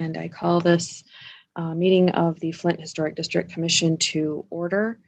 and I call this meeting of the Flint Historic District Commission to order.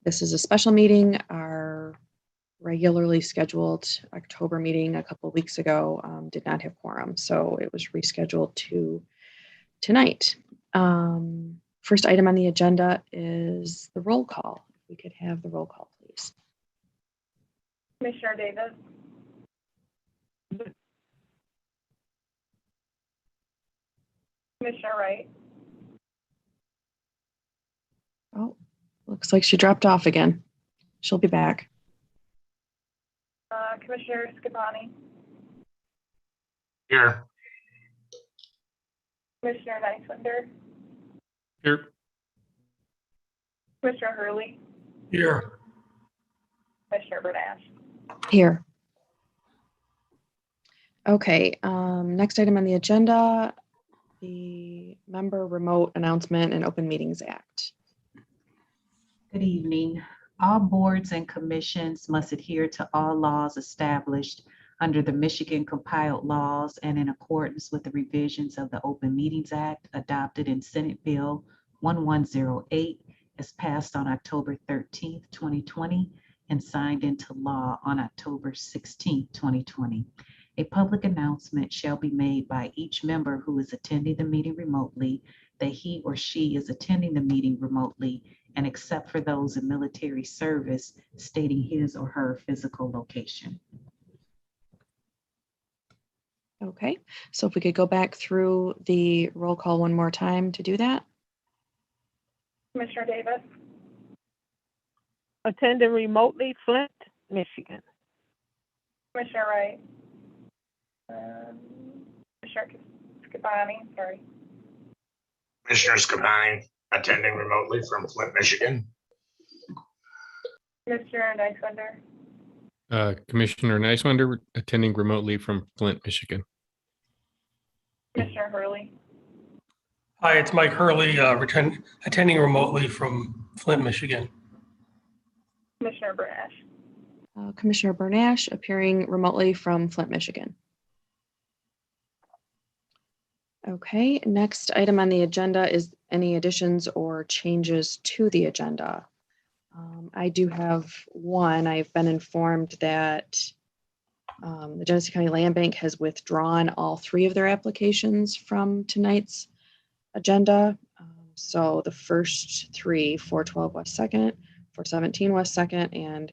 This is a special meeting. Our regularly scheduled October meeting a couple of weeks ago did not have quorum, so it was rescheduled to tonight. First item on the agenda is the roll call. If we could have the roll call, please. Commissioner Davis. Commissioner Wright. Oh, looks like she dropped off again. She'll be back. Commissioner Scapani. Here. Commissioner Neiswender. Here. Commissioner Hurley. Here. Commissioner Bernash. Here. Okay, next item on the agenda, the Member Remote Announcement and Open Meetings Act. Good evening. All boards and commissions must adhere to all laws established under the Michigan compiled laws and in accordance with the revisions of the Open Meetings Act adopted in Senate Bill 1108 as passed on October 13th, 2020 and signed into law on October 16th, 2020. A public announcement shall be made by each member who is attending the meeting remotely that he or she is attending the meeting remotely, and except for those in military service, stating his or her physical location. Okay, so if we could go back through the roll call one more time to do that. Commissioner Davis. Attending remotely, Flint, Michigan. Commissioner Wright. Commissioner Scapani, sorry. Commissioner Scapani, attending remotely from Flint, Michigan. Commissioner Neiswender. Commissioner Neiswender, attending remotely from Flint, Michigan. Commissioner Hurley. Hi, it's Mike Hurley, attending remotely from Flint, Michigan. Commissioner Bernash. Commissioner Bernash, appearing remotely from Flint, Michigan. Okay, next item on the agenda is any additions or changes to the agenda. I do have one. I've been informed that the Genesee County Land Bank has withdrawn all three of their applications from tonight's agenda. So the first three, 412 West 2nd, 417 West 2nd, and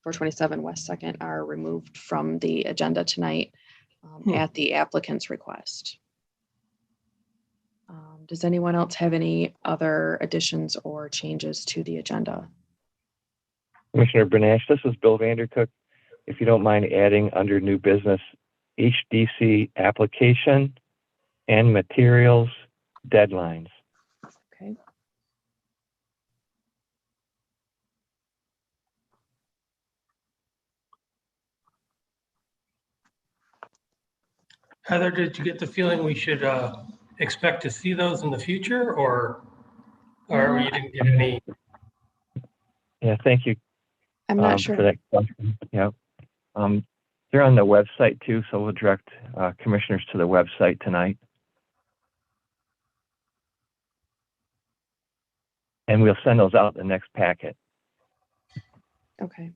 427 West 2nd are removed from the agenda tonight at the applicant's request. Does anyone else have any other additions or changes to the agenda? Commissioner Bernash, this is Bill Vandercook. If you don't mind adding under new business, Htc Application and Materials Deadlines. Okay. Heather, did you get the feeling we should expect to see those in the future, or you didn't get any? Yeah, thank you. I'm not sure. For that question. Yeah. They're on the website too, so we'll direct commissioners to the website tonight. And we'll send those out in the next packet. Okay.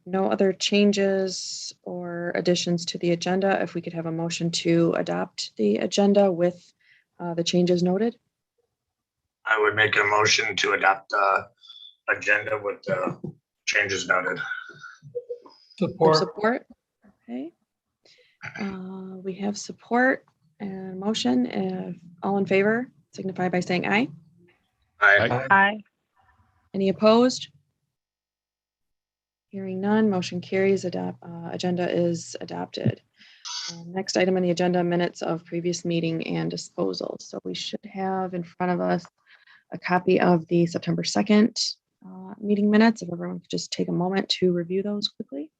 No other changes or additions to the agenda. If we could have a motion to adopt the agenda with the changes noted. I would make a motion to adopt the agenda with the changes noted. Support. Support. Okay. We have support and motion. If all in favor, signify by saying aye. Aye. Aye. Any opposed? Hearing none, motion carries. Agenda is adopted. Next item on the agenda, minutes of previous meeting and disposal. So we should have in front of us a copy of the September 2nd meeting minutes. If everyone could just take a moment to review those quickly.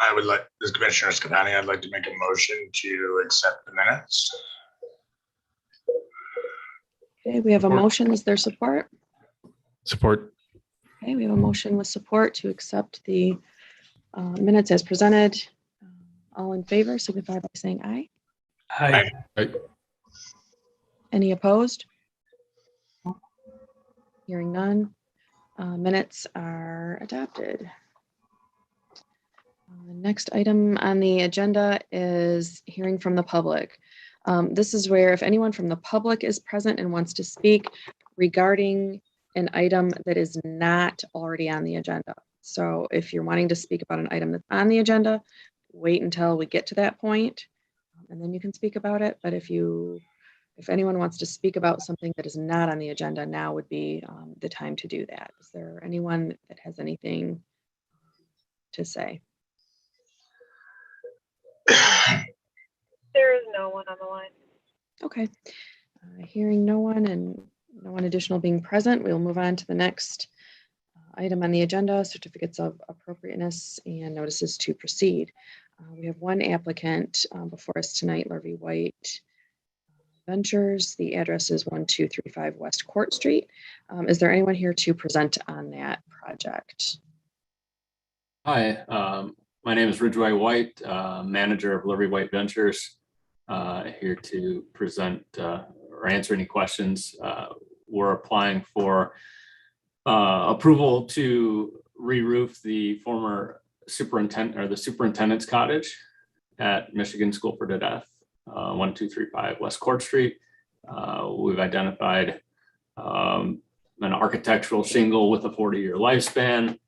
I would like, this is Commissioner Scrivani, I'd like to make a motion to accept the minutes. Okay, we have a Support. motion. Is there support? Support. Okay, we have a motion with support to accept the minutes as presented. All in favor, signify by saying aye. Hi. Right. Any opposed? Hearing none. Minutes are adopted. The next item on the agenda is hearing from the public. This is where if anyone from the public is present and wants to speak regarding an item that is not already on the agenda. So if you're wanting to speak about an item that's on the agenda, wait until we get to that point, and then you can speak about it. But if anyone wants to speak about something that is not on the agenda, now would be the time to do that. Is there anyone that has anything to say? There is no one on the line. Okay. Hearing no one and no one additional being present, we'll move on to the next item on the agenda, certificates of appropriateness and notices to proceed. We have one applicant before us tonight, Lurvy White Ventures. The address is 1235 West Court Street. Is there anyone here to present on that project? Hi, my name is Ridgeway White, manager of Lurvy White Ventures, here to present or answer any questions. We're applying for approval to re-roof the former superintendent's cottage at Michigan School for the Deaf, 1235 West Court Street. We've identified an architectural shingle with a 40-year lifespan.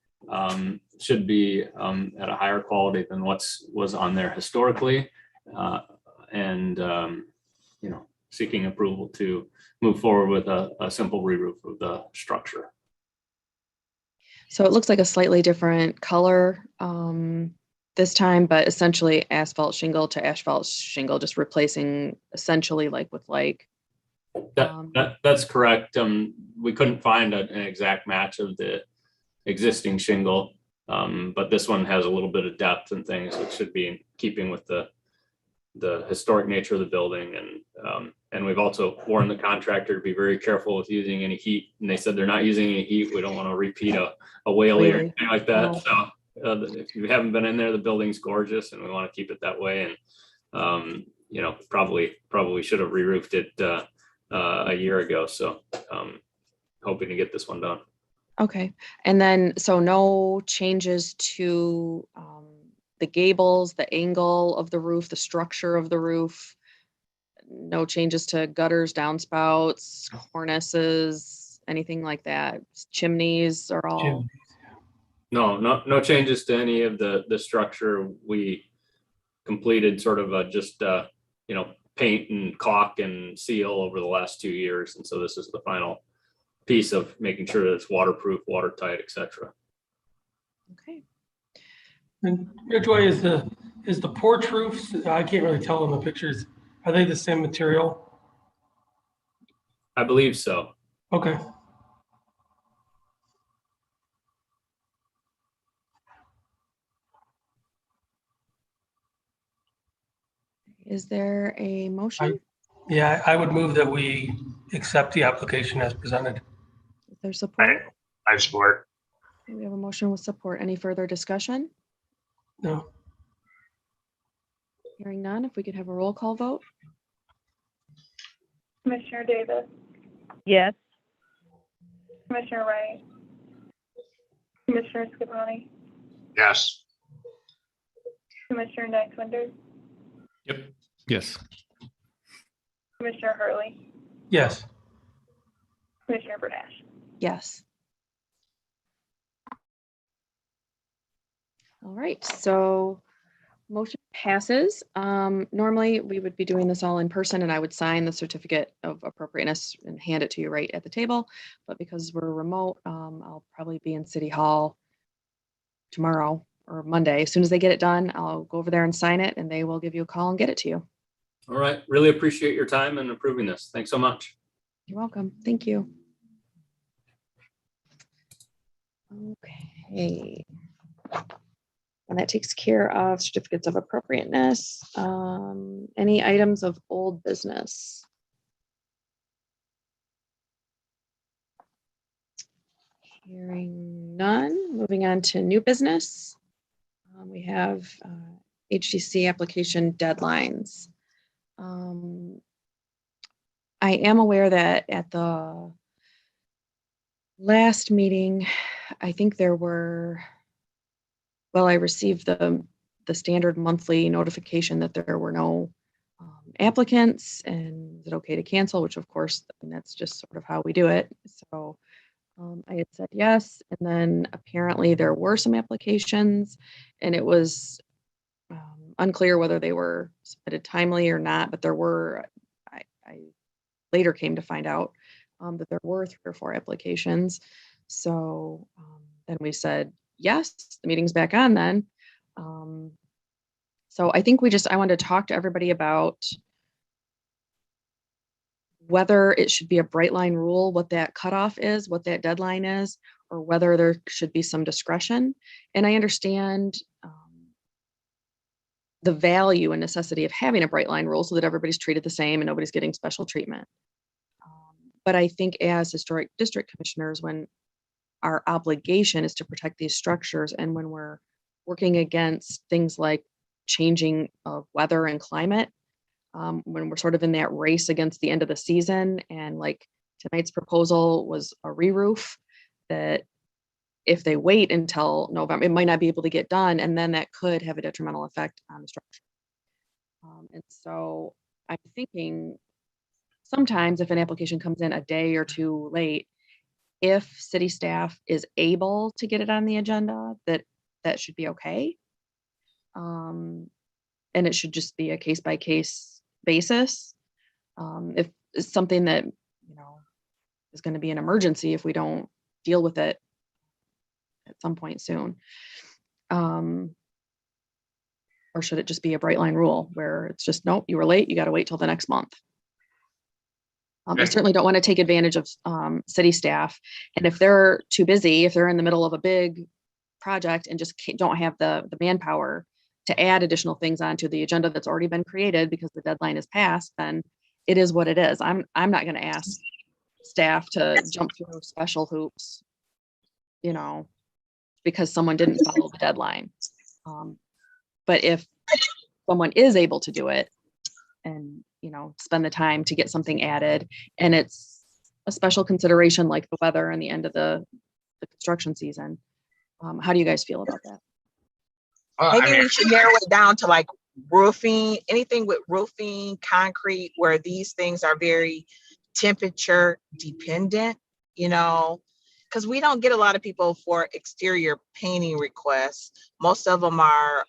Should be at a higher quality than was on there historically, and seeking approval to move forward with a simple re-roof of the structure. So it looks like a slightly different color this time, but essentially asphalt shingle to asphalt shingle, just replacing essentially like with like. That's correct. We couldn't find an exact match of the existing shingle. But this one has a little bit of depth and things, which should be in keeping with the historic nature of the building. And we've also warned the contractor to be very careful with using any heat. And they said they're not using any heat. We don't want to repeat a whaley or anything like that. No. So if you haven't been in there, the building's gorgeous and we want to keep it that way. And, probably should have re-roofed it a year ago. So hoping to get this one done. Okay. And then, so no changes to the gables, the angle of the roof, the structure of the roof, no changes to gutters, downspouts, cornices, anything like that. Chimneys are all. No changes to any of the structure. We completed sort of just paint and caulk and seal over the last 2 years. And so this is the final piece of making sure that it's waterproof, watertight, etc. Okay. And Ridgeway, is the porch roofs, I can't really tell in the pictures, are they the same material? I believe so. Okay. Is there a motion? Yeah, I would move that we accept the application as presented. Is there support? I support. Okay, we have a motion with support. Any further discussion? No. Hearing none, if we could have a roll call vote. Commissioner Davis, Yes. Commissioner Wright, Commissioner Scrivani, Yes. Commissioner Nexwender, Yep. Yes. Commissioner Hurley, Yes. Commissioner Bernash. Yes. All right, so motion passes. Normally we would be doing this all in person and I would sign the certificate of appropriateness and hand it to you right at the table. But because we're remote, I'll probably be in City Hall tomorrow or Monday. As soon as they get it done, I'll go over there and sign it and they will give you a call and get it to you. All right. Really appreciate your time and approving this. Thanks so much. You're welcome. Thank you. Okay. And that takes care of certificates of appropriateness. Any items of old business? Hearing none, moving on to new business. We have HTC application deadlines. I am aware that at the last meeting, I think there were, well, I received the standard monthly notification that there were no applicants, and is it okay to cancel, which of course, and that's just sort of how we do it. So I had said yes, and then apparently there were some applications, and it was unclear whether they were submitted timely or not, but there were, I later came to find out that there were 3 or 4 applications. So then we said, yes, the meeting's back on then. So I think I wanted to talk to everybody about whether it should be a bright line rule, what that cutoff is, what that deadline is, or whether there should be some discretion. And I understand the value and necessity of having a bright line rule so that everybody's treated the same and nobody's getting special treatment. But I think as historic district commissioners, when our obligation is to protect these structures, and when we're working against things like changing of weather and climate, when we're sort of in that race against the end of the season, and like tonight's proposal was a re-roof, that if they wait until November, it might not be able to get done, and then that could have a detrimental effect on the structure. And so I'm thinking sometimes if an application comes in a day or 2 late, if city staff is able to get it on the agenda, that should be okay. And it should just be a case by case basis. If it's something that, is going to be an emergency if we don't deal with it at some point soon. Or should it just be a bright line rule where it's just, nope, you were late, you got to wait till the next month. I certainly don't want to take advantage of city staff. And if they're too busy, if they're in the middle of a big project and just don't have the manpower to add additional things onto the agenda that's already been created because the deadline is passed, then it is what it is. I'm not going to ask staff to jump through special hoops, because someone didn't follow the deadline. But if someone is able to do it and, spend the time to get something added, and it's a special consideration like the weather and the end of the construction season, how do you guys feel about that? Maybe we should narrow it down to like roofing, anything with roofing, concrete, where these things are very temperature dependent, because we don't get a lot of people for exterior painting requests. Most of them are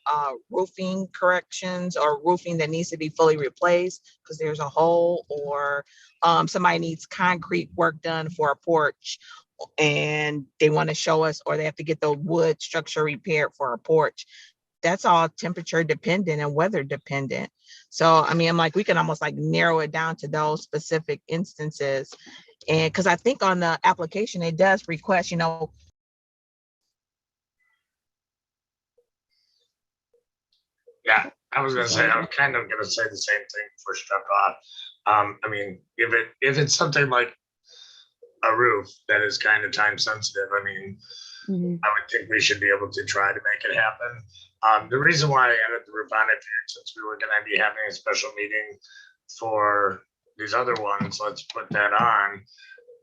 roofing corrections or roofing that needs to be fully replaced because there's a hole, or somebody needs concrete work done for a porch and they want to show us, or they have to get the wood structure repaired for a porch. That's all temperature dependent and weather dependent. So, I'm like, we can almost like narrow it down to those specific instances. And because I think on the application, it does request, Yeah, I was going to say, I was kind of going to say the same thing before she dropped off. If it's something like a roof that is kind of time sensitive, I would think we should be able to try to make it happen. The reason why I added the roof on it, since we were going to be having a special meeting for these other ones, let's put that on.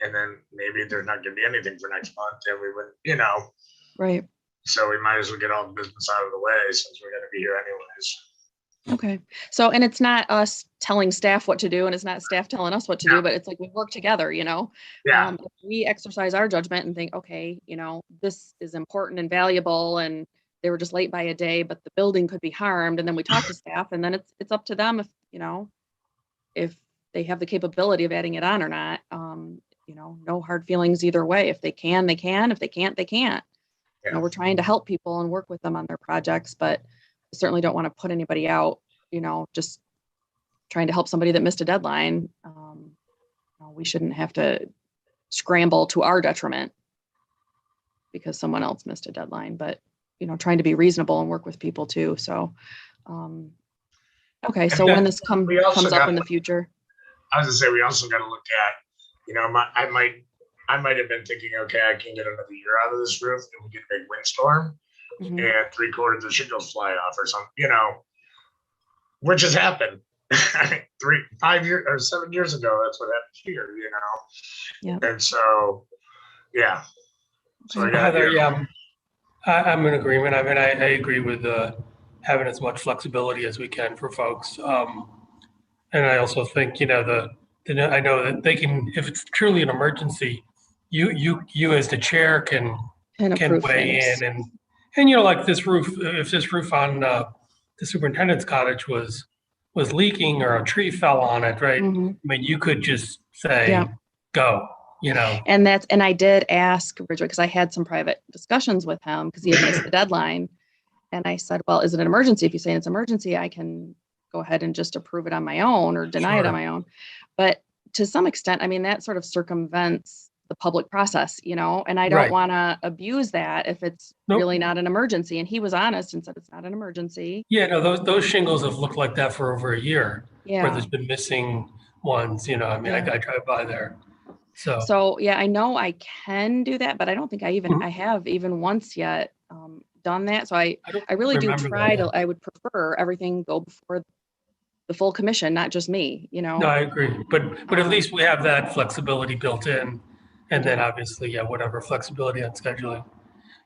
And then maybe there's not going to be anything for next month, and we would, Right. So we might as well get all the business out of the way since we're going to be here anyways. Okay. So, and it's not us telling staff what to do, and it's not staff telling us what to do, but it's like we work together, Yeah. If we exercise our judgment and think, okay, this is important and valuable, and they were just late by a day, but the building could be harmed. And then we talk to staff, and then it's up to them if they have the capability of adding it on or not. No hard feelings either way. If they can, they can. If they can't, they can't. Yeah. We're trying to help people and work with them on their projects, but I certainly don't want to put anybody out, just trying to help somebody that missed a deadline. We shouldn't have to scramble to our detriment because someone else missed a deadline. But, trying to be reasonable and work with people too. So, okay. So when this We also comes up got- in the future. I was gonna say, we also got to look at, I might have been thinking, okay, I can get another year out of this roof and we get a big windstorm Mhm. and 3/4 of shingles fly off or something, which has happened 5 years or 7 years ago. That's what happened here, Yeah. And so, yeah. So I got, Heather, yeah, I'm in agreement. I mean, I agree with having as much flexibility as we can for folks. And I also think, I know that they can, if it's truly an emergency, you as the chair can approve weigh things. in and like this roof, if this roof on the superintendent's cottage was leaking or a tree fell on it, right? Mhm. I mean, you could just say, Yeah. go, And I did ask Ridgeway, because I had some private discussions with him because he had missed the deadline. And I said, well, is it an emergency? If you say it's an emergency, I can go ahead and just approve it on my own or deny it on Sure. my own. But to some extent, I mean, that sort of circumvents the public process, and I don't Right. want to abuse that if it's Nope. really not an emergency. And he was honest and said it's not an emergency. Yeah, no, those shingles have looked like that for over a year, where Yeah. there's been missing ones, I mean, Yeah. I drive by there. So yeah, I know I can do that, but I don't think I Mhm. have even once yet done that. So I don't really do remember that try to, yet. I would prefer everything go before the full commission, not just me, No, I agree, but at least we have that flexibility built in, and then obviously, yeah, whatever flexibility on scheduling.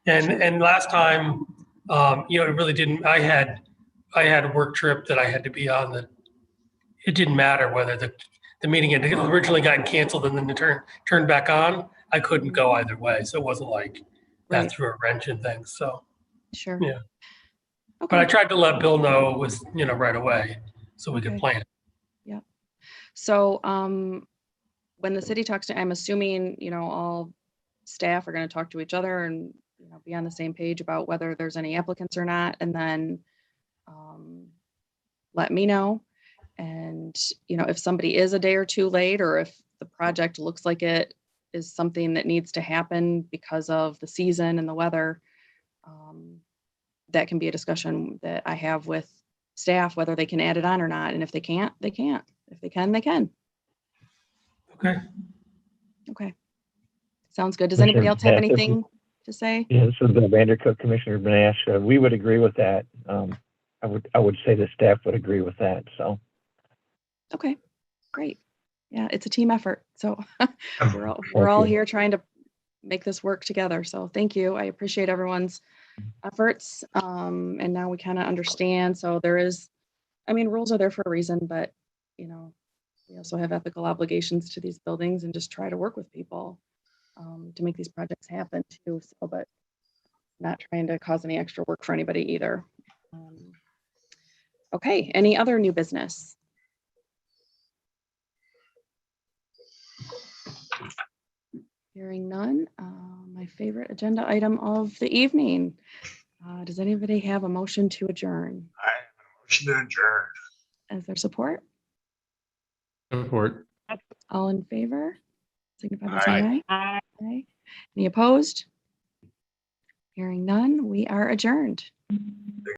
And last time, it really didn't. I had a work trip that I had to be on. That it didn't matter whether the meeting had originally gotten canceled and then turned back on. I couldn't go either way, so it wasn't like that Right. threw a wrench in things. So Sure. yeah. But I Okay. tried to let Bill know it was right away, so we could Okay. plan. Yeah. So when the city talks to, I'm assuming, all staff are going to talk to each other and, be on the same page about whether there's any applicants or not, and then let me know. And, if somebody is a day or two late, or if the project looks like it is something that needs to happen because of the season and the weather, that can be a discussion that I have with staff, whether they can add it on or not. And if they can't, they can't. If they can, they can. Okay. Okay. Sounds good. Does anybody else have Commissioner Benash, anything to say? Yeah, this is Bill Vandercook, Commissioner Benash. We would agree with that. I would say the staff would agree with that. So Okay, great. Yeah, it's a team effort. So we're all you. here trying to make this work together. So thank you. I appreciate everyone's efforts. And now we kind of understand. So rules are there for a reason, but we also have ethical obligations to these buildings and just try to work with people to make these projects happen too. So, but not trying to cause any extra work for anybody either. Okay, any other new business? Hearing none, my favorite agenda item of the evening. Does anybody have a motion to adjourn? I have a motion to adjourn. Is there support? Support. All in favor? Signify by saying Aye. aye. Aye. Any opposed? Hearing none, we are adjourned.